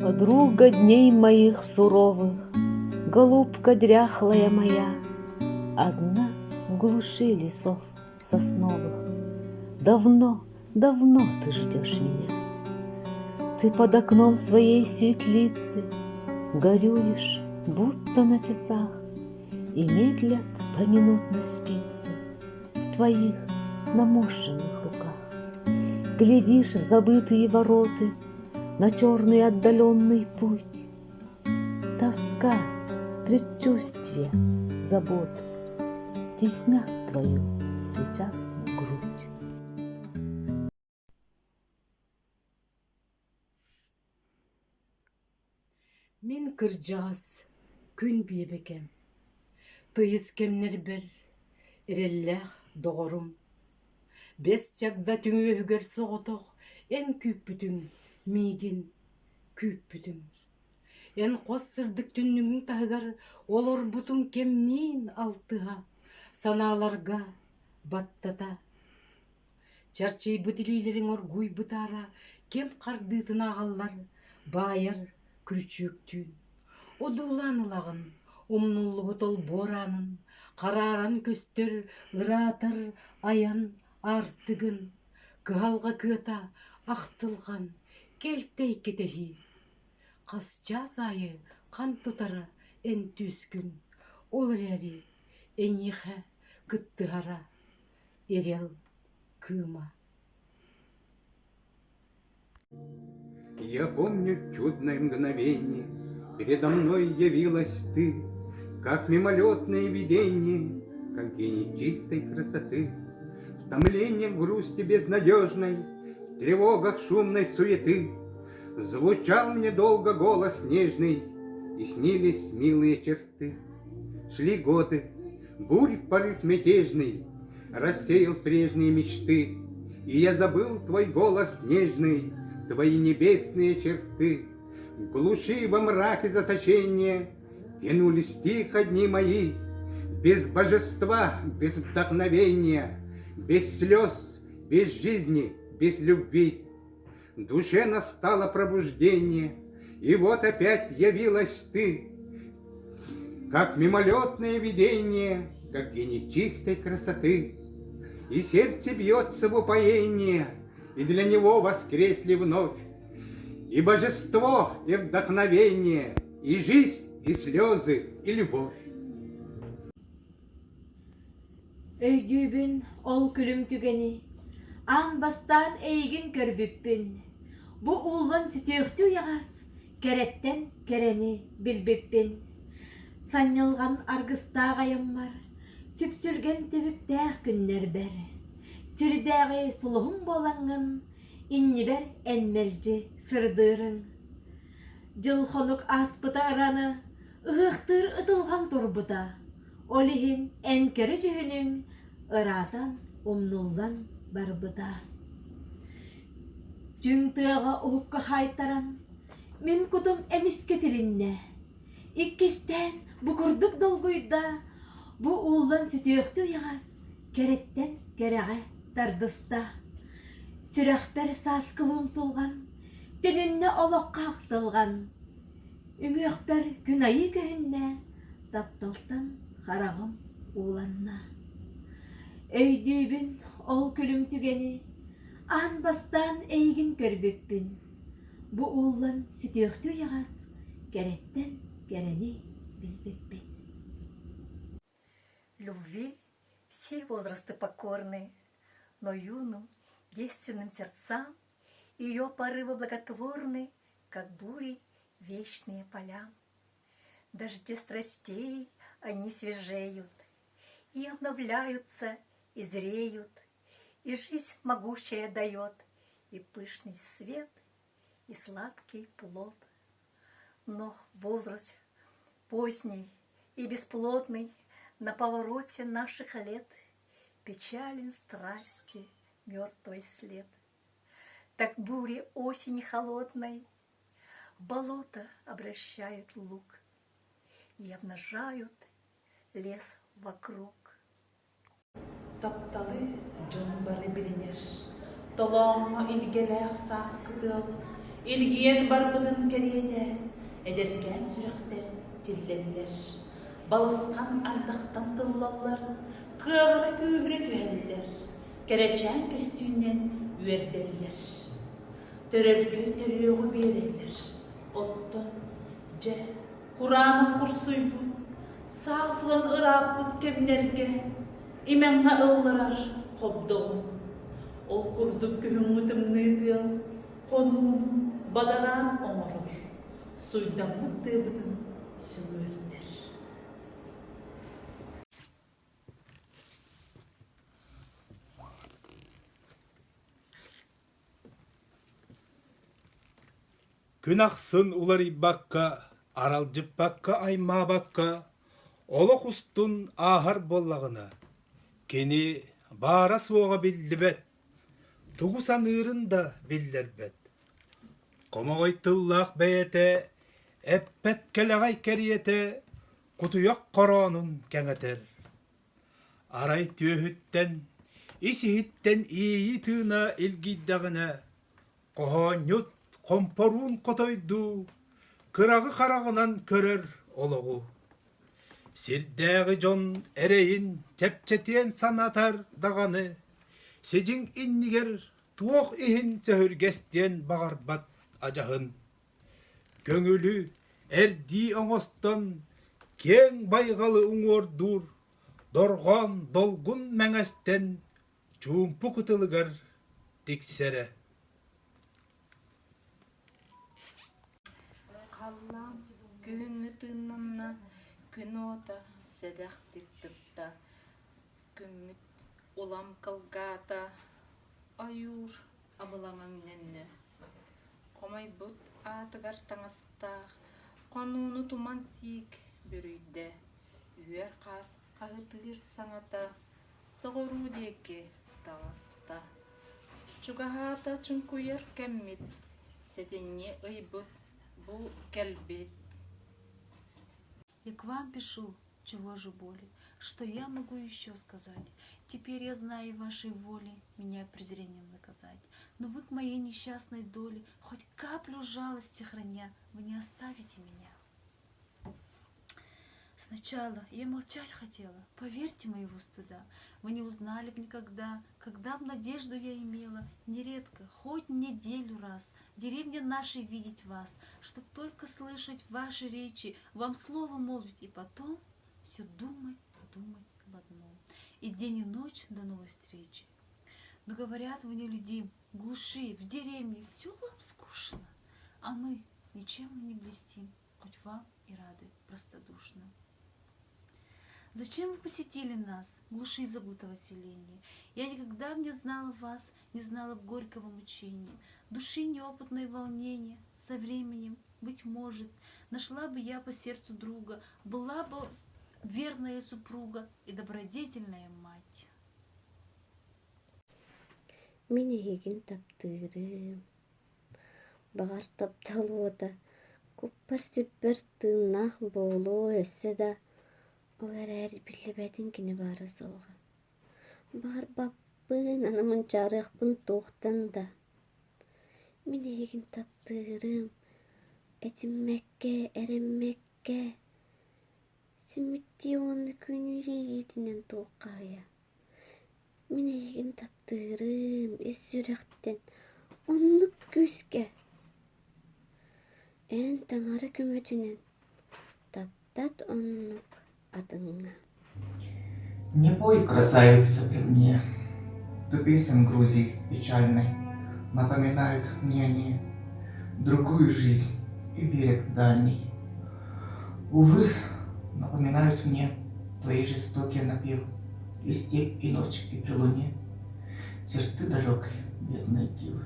Подруга дней моих суровых, голубка дряхлая моя, одна в глуши лесов сосновых. Давно, давно ты ждешь меня. Ты под окном своей светлицы горюешь, будто на часах, и медлят поминутно спицы в твоих наморщенных руках. Глядишь в забытые вороты, на черный отдаленный путь. Тоска, предчувствие, заботы теснят твою сейчас на грудь. Мен кыржаас күн биебекем, тыйыз кемнер бір, иреллэх доғорум. Бес чагда түңөһүгер соғотох, эн күүппүтүң, миигин күүппүтүң. Эн қос сырдык түннүңүң тахыгар, олор бутуң кемнин алтыға, санааларга баттата. Чарчый бытилилериң оргуй бытара, кем кардыытын агаллар, баайар күрүчүөктүүн. Одуулаанылағын, умнуллугу тол боранын, карааран көстөр, ыраатар аян артыгын, кыалга кыата ахтылган, келтей кетехи. Касча сайы кан тутара эн түскүн, ол эри эниха кыттыгара, эрел кыма. Я помню чудное мгновение, передо мной явилась ты, как мимолетное видение, как гений чистой красоты. В томлении грусти безнадежной, в тревогах шумной суеты звучал мне долго голос нежный, и снились милые черты. Шли годы, бурь порыв мятежный рассеял прежние мечты, и я забыл твой голос нежный, твои небесные черты. В глуши во мраке заточения тянулись тихо дни мои, без божества, без вдохновения, без слез, без жизни, без любви. В душе настало пробуждение, и вот опять явилась ты, как мимолетное видение, как гений чистой красоты. И сердце бьется в упоении, и для него воскресли вновь и божество, и вдохновение, и жизнь, и слезы, и любовь. Өйдүүбүн ол күлүм түгени, ан бастан эйгин көрбүппүн. Бу уулун сүтөктүү ягас, кереттен керени билбиппин. Саннылган аргыстаак аяммар, сүпсүлген түбүктәк күннер бер. Сирдәги сулугун болаңын, иннибер энмелжи сырдырың. Жылхонук аспыта ыраны, ыхтыр ытылган турбута. Олихин энкері жүхінің ыратан умнуллан барбыта. Жүңтыға уһукка хайтаран, мен кутум эмиске тилинне. Иккистен букурдук долгуйда, бу уулан сүтөктүү ягас, кереттен кереге тардыста. Сүрәхпер саскылым сулган, тенинне олоққа ақтылган. Үңөкпер күнайы көһүнне, тапталтан қарағым ууланна. Өйдүүбүн ол күлүм түгени, ан бастан эйгин көрбүппүн. Бу уулан сүтөктүү ягас, кереттен керени билбиппин. Любви все возрасты покорны, но юным, девственным сердцам ее порывы благотворны, как бури вечные поля. Дожди страстей они свежеют, и обновляются, и зреют, и жизнь могучая дает, и пышный свет, и сладкий плод. Но возраст поздний и бесплодный на повороте наших лет печален страсти мертвый след. Так бури осени холодной в болото обращают луг и обнажают лес вокруг. Тапталы жон бары билинер, толоңо илгелех саскытыл, ilgiyen barbıdın keriyede, ederken sürekter tilleller. Balıskan ardaktan tıllallar, kığara kühre küheller, kereçen köstüğünden üerderler. Törelkö törüyoğu bererler, otton, ce, Kur'an'ı kursuybut, sağsılan ırabut kemlerge, imenga ıllırar kobdoğun. Ol kurduk kühüngütümnüydü, konuğunu badaran oңoror, suydan mıttığıbıdın süngörler. Күн ақсын улар бакка, аралжып бакка, айма бакка, олы құстун ахар боллағына. Кені бара суға биллибет, тугу санырында биллербет. Комағай тыллақ бәйеті, әппет кәләғай кәрiyete, құтуяқ қоронын кәңетер. Арай түйіттен, исіхіттен ии тына илгиддағына, қоғанют компорун қотойду, кырағы қарағынан көрер олығы. Сирдәғі жон әрейін тәпчетен санатар дағаны, сежің иннігер туақ ихін сөхіргестен бағарбат ажағын. Көңілі әрді оңостан кен байғалы ұңордур, дорған долғын мәңәстен чумпу күтілігер тексері. Қаллам күні тыннанна күн ота сәдәқтік тұпта күміт олам калгата аюр абылаңан нәнні қомай бұт атығар таңастақ қонуыны туман сик бүрүйді үйер қас қағытығыр саңата соғыру деке таласта чугахата чункуер кәммит сәденне ұйбыт бу кәлбет. Я к вам пишу, чего же боли, что я могу еще сказать? Теперь я знаю вашей воли меня презрением наказать. Но вы к моей несчастной доле, хоть каплю жалости храня, вы не оставите меня. Сначала я молчать хотела, поверьте моего стыда. Вы не узнали б никогда, когда б надежду я имела, нередко, хоть неделю раз, в деревне нашей видеть вас, чтоб только слышать ваши речи, вам слово молвить, и потом все думать об одном. И день и ночь до новой встречи. Но говорят, вы нелюдим, в глуши, в деревне, все вам скучно, а мы ничем не блестим, хоть вам и рады простодушно. Зачем вы посетили нас, глуши забытого селения? Я никогда не знала вас, не знала б горького мучения, души неопытное волнение. Со временем, быть может, нашла бы я по сердцу друга, была бы верная супруга и добродетельная мать. Мен егін таптырым, бағар тапталуыда, көппар сүрпер тыңнақ болу өсі да, олар әрі білібәдің кені бары соға. Бар баппын, анымын жарықпын тоқтан да. Мен егін таптырым, әтіммәкке, әріммәкке, сімітте оны күні етінен тоққая. Мен егін таптырым, ес жүректен, онлық күзге. Ән таңары күмөтінен, таптат онлық адыңа. Не пой, красавица, при мне. До песен Грузии печальной напоминают мне они другую жизнь и берег дальний. Увы, напоминают мне твои жестокие напев и степь, и ночь, и при луне черты далекой бедной дивы.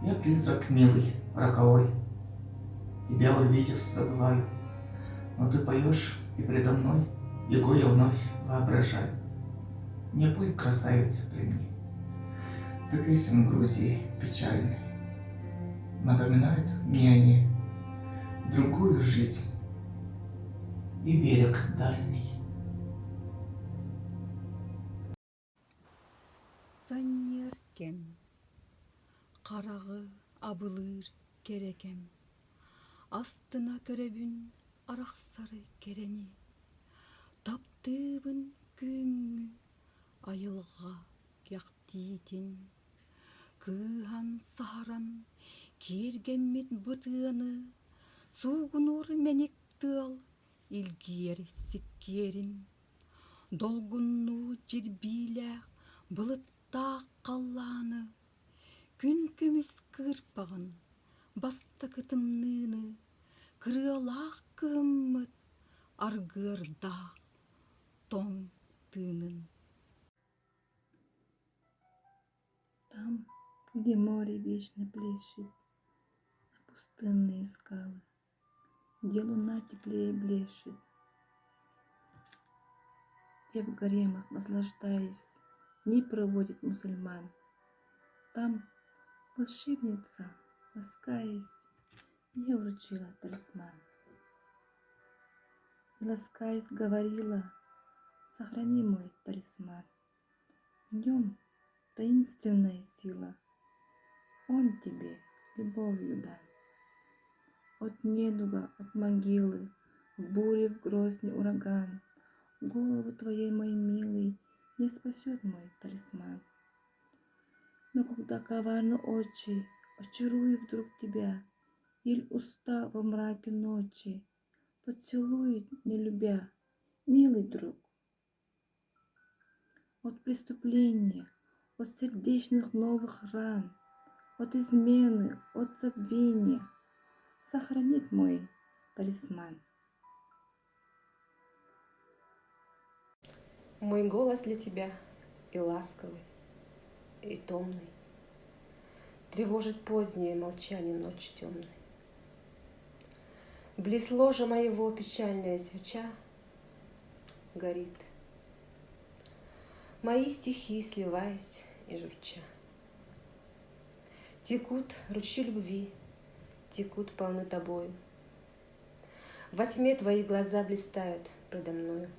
Я призрак милый, роковой, тебя увидев забываю, но ты поешь, и предо мной его я вновь воображаю. Не пой, красавица, при мне. Ты песен Грузии печальной напоминают мне они другую жизнь и берег дальний. Саннеркен, қарағы абылыр керекем. Астына көрөбүн арақсары керени. Таптыбын күңү айылға кяқтитин. Кыхан сахаран киргеммит бутыаны. Сугунур меник тыл илгиер сиккерин. Долгунну жирбилях былыттақ қалланы. Күн көміс кырпағын баста кытымныны. Кырылақ кыммыт аргырдақ тоң тынын. Там, где море вечно плещет, на пустынные скалы, где луна теплее блещет, где в гаремах, наслаждаясь, дни проводит мусульман. Там волшебница, ласкаясь, мне вручила талисман. И ласкаясь говорила: сохрани мой талисман. В нем таинственная сила, он тебе любовью дан. От недуга, от могилы, в буре, в грозный ураган, голову твоей, мой милый, не спасет мой талисман. Но когда коварны очи, очарую вдруг тебя, или уста во мраке ночи поцелует, не любя, милый друг. От преступления, от сердечных новых ран, от измены, от забвения сохранит мой талисман. Мой голос для тебя и ласковый, и томный, тревожит позднее молчание ночь темной. Близ ложа моего печальная свеча горит. Мои стихи, сливаясь и журча, текут ручьи любви, текут полны тобою. Во тьме твои глаза блистают предо мною.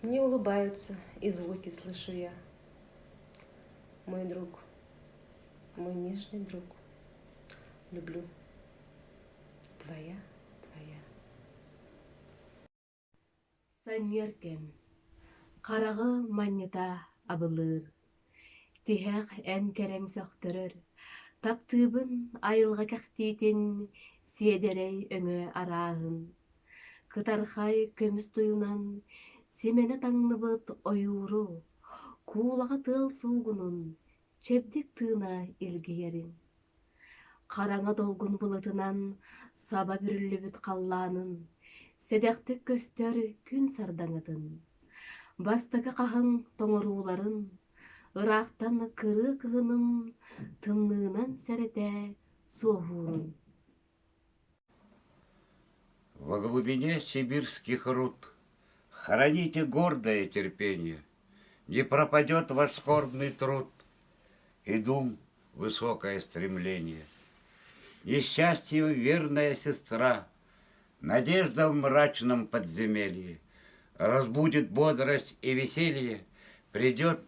Мне улыбаются, и звуки слышу я. Мой друг, мой нежный друг, люблю. Твоя. Саньеркем, қарағы маннета абылыр, тихәк ән кәрәң сөқтірір, таптыбын айылға кәқтейтін, седерей өңі арағын. Кытархай көміс туюнан, семені таңныбыт ойуру, куулаға тыл суғынын, чепдік тына илгиерин. Қараңа долгун бұлытынан, саба бүрілі қалланын, седәқтік көстөрі күн сардаңытын. Бастықы қағын тоңыруларын, ырақтан кыры кығынын, тымнынан сәрете соғуырын. Во глубине сибирских руд храните гордое терпение, не пропадет ваш скорбный труд и дум высокое стремление. Несчастью верная сестра, надежда в мрачном подземелье, разбудит бодрость и веселье, придет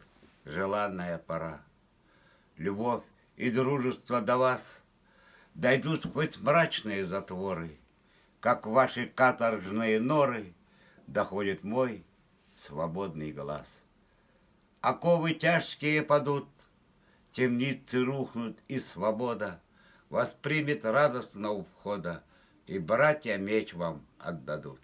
желанная пора. Любовь и дружество до вас дойдут сквозь мрачные затворы, как ваши каторжные норы доходит мой свободный глаз. Оковы тяжкие падут, темницы рухнут, и свобода воспримет радостно у входа, и братья меч вам отдадут.